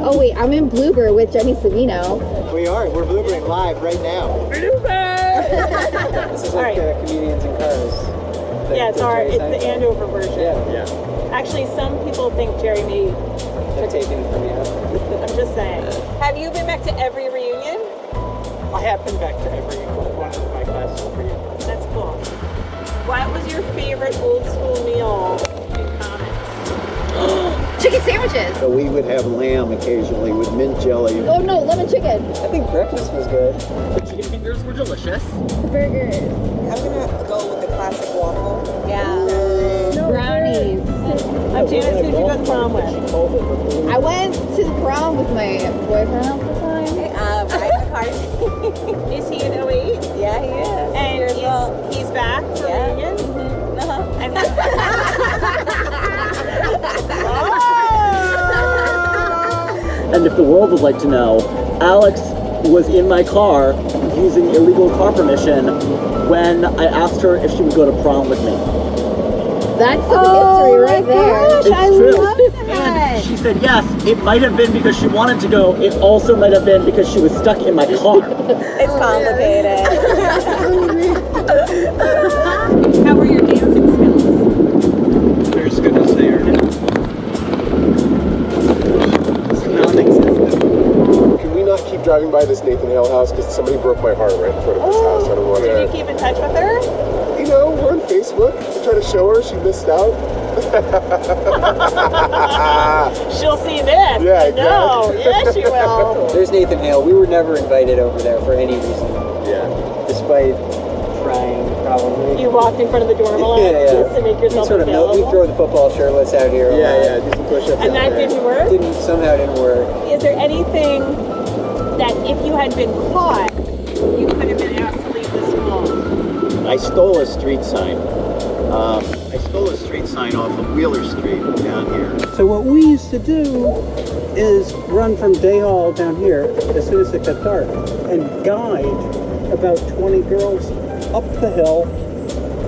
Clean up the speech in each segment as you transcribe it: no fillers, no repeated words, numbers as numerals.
Oh wait, I'm in Bluber with Jenny Savino. We are. We're Blubering live right now. Bluber! This is like Comedians in Cars. Yeah, it's the Andover version. Yeah. Actually, some people think Jerry may They're taking it from you. I'm just saying. Have you been back to every reunion? I have been back to every one of my classes reunions. That's cool. What was your favorite old school meal in Comics? Chicken sandwiches. So we would have lamb occasionally with mint jelly. Oh no, lemon chicken. I think breakfast was good. The chicken fingers were delicious. Burgers. I'm gonna go with the classic waffle. Yeah. Brownies. Janice, who'd you go to the prom with? I went to the prom with my boyfriend at the time. Is he in 08? Yeah, he is. And he's back for reunion? And And if the world would like to know, Alex was in my car using illegal car permission when I asked her if she would go to prom with me. That's some history right there. Gosh, It's I true. love that. And she said yes, it might have been because she wanted to go. It also might have been because she was stuck in my car. It's complicated. How were your dancing skills? There's goodness there. Can we not keep driving by this Nathan Hale house because somebody broke my heart right in front of this house? I don't want Did you to. keep in touch with her? You know, we're on Facebook. I try to show her she missed out. She'll see this. Yeah, No, exactly. yes, she will. There's Nathan Hale. We were never invited over there for any reason. Yeah. Despite trying, probably. You walked in front of the dorm a lot just to make We yourself sort of available. we throw the football shirtless out here. Yeah, do some push-ups. And that didn't work? Somehow didn't work. Is there anything that if you had been caught, you could have been out to leave the school? I stole a street sign. I stole a street sign off of Wheeler Street down here. So what we used to do is run from Day Hall down here as soon as it got dark and guide about 20 girls up the hill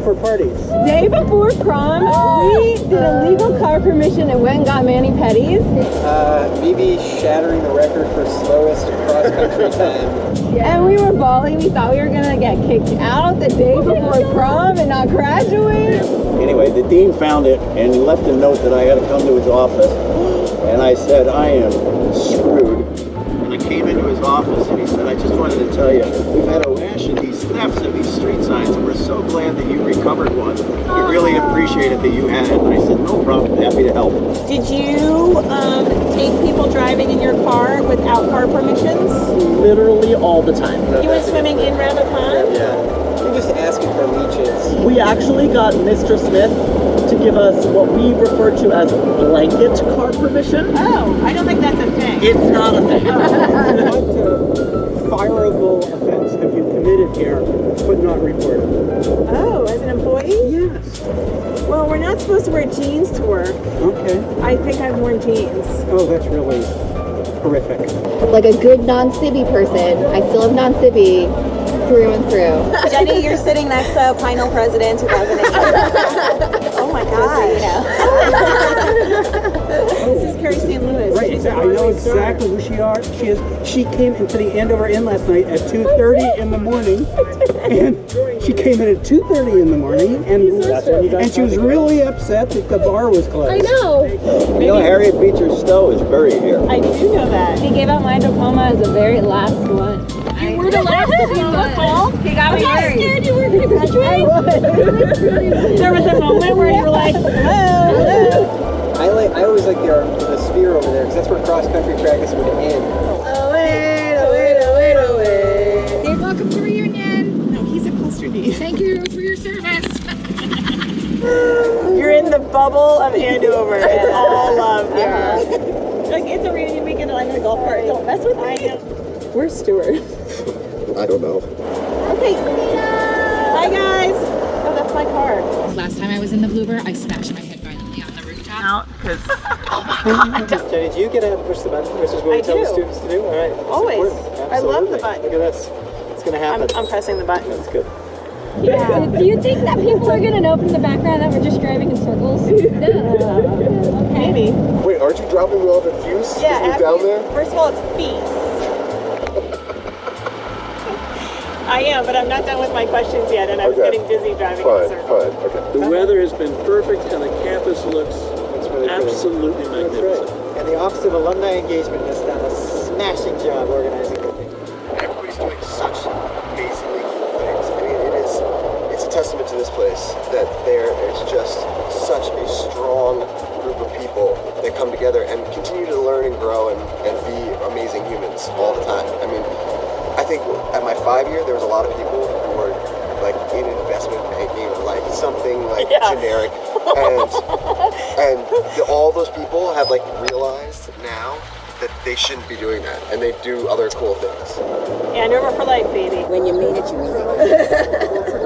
for parties. Day before prom, we did a legal car permission and went and got mani-pedis. Maybe shattering the record for slowest cross-country time. And we were bawling. We thought we were going to get kicked out the day before prom and not graduate. Anyway, the dean found it and he left a note that I had to come to his office. And I said, I am screwed. And I came into his office and he said, I just wanted to tell you, we've had a rash of these thefts of these street signs and we're so glad that you recovered one. We really appreciated that you had it. And I said, no problem, happy to help. Did you take people driving in your car without car permissions? Literally all the time. You went swimming in Randall Pond? Yeah. You're just asking for leeches. We actually got Mr. Smith to give us what we refer to as blanket car permission. Oh, I don't think that's a thing. It's not a thing. What fireable offense have you committed here but not reported? Oh, as an employee? Yes. Well, we're not supposed to wear jeans to work. Okay. I think I've worn jeans. Oh, that's really horrific. Like a good non-civvy person, I still have non-civvy through and through. Jenny, you're sitting next to Final President 2018. Oh my gosh. This is Carrie St. Louis. Right, She's I a know Broadway star. exactly who she is. She came into the Andover Inn last night at 2:30 in the morning, and she came in at 2:30 in the morning, and she was really upset that the bar was closed. I know. You know, Harriet Beecher Stowe is buried here. I do know that. He gave out my diploma as the very last one. You were the last diploma, Paul. He got me I'm not married. scared you weren't going to graduate. There was a moment where you were like, hello. I always like the sphere over there because that's where cross-country practice would end. Oh, wait, oh, wait, oh, wait, oh, wait. Hey, welcome to reunion. No, he's a custody. Thank you for your service. You're in the bubble of Andover. It's all love here. Like, it's a reunion weekend and I'm in a golf cart. Don't mess with me. Where's Stuart? I don't know. Okay. Hi, guys. Oh, that's my car. Last time I was in the Bluber, I smashed my head violently on the rooftop. Out, because Jenny, do you get to push the button? This is what I we tell the do. students to do? All right. That's Always. important. I love the Absolutely. button. Look at this. It's going to happen. I'm pressing the button. That's good. Yeah. Do you think that people are gonna know from the background that we're just driving in circles? No. Maybe. Wait, aren't you dropping me off at Fuse? Yeah. Isn't it down there? First of all, it's fees. I am, but I'm not done with my questions yet, and I was Okay. getting dizzy driving in Fine, circles. fine, okay. The weather has been perfect and the campus looks absolutely magnificent. And the Office of Alumni Engagement has done a smashing job organizing the thing. Everybody's doing such amazingly cool things. I mean, it's a testament to this place that there is just such a strong group of people that come together and continue to learn and grow and be amazing humans all the time. I mean, I think at my 5-year, there was a lot of people who were like in investment banking or like something like generic, and all those people have like realized now that they shouldn't be doing that, and they do other cool things. Yeah, Nova for life, baby. When you mean it, you mean it.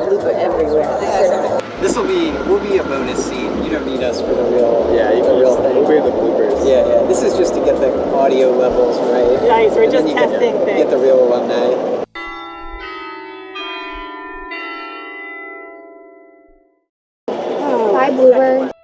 Bluber everywhere. We'll be a bonus scene. You don't need us for the real. Yeah, you can real thing. we'll be the bloopers. Yeah. This is just to get the audio levels right. Nice, we're And then just you testing things. Get the real alumni. Bye, Bluber.